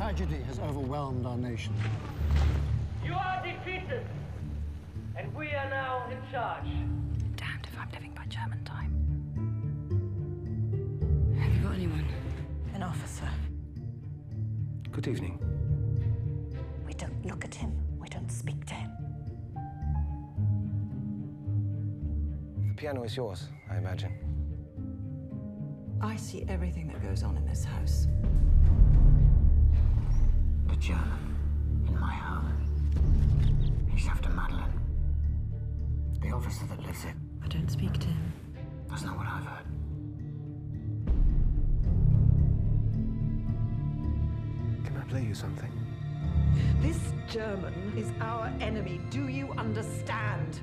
Tragedy has overwhelmed our nation. You are defeated, and we are now in charge. Damned if I'm living by German time. Have you got anyone? An officer. Good evening. We don't look at him. We don't speak to him. The piano is yours, I imagine. I see everything that goes on in this house. The German in my home. He's after Madeleine. The officer that lives it. I don't speak to him. That's not what I've heard. Can I play you something? This German is our enemy. Do you understand?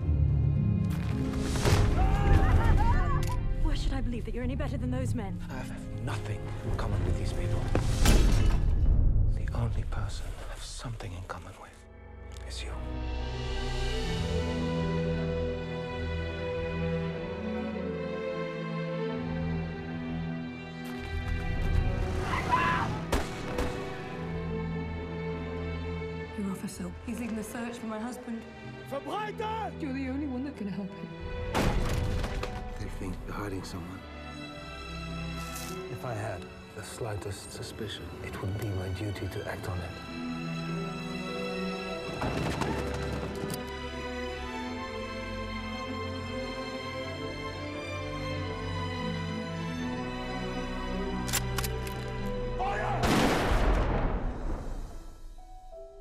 Why should I believe that you're any better than those men? I have nothing in common with these people. The only person I have something in common with is you. Your officer. He's leading the search for my husband. Verbreiter! You're the only one that can help him. They think you're hiding someone. If I had the slightest suspicion, it would be my duty to act on it.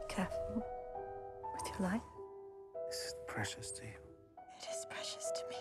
Careful with your life. This is precious to you. It is precious to me.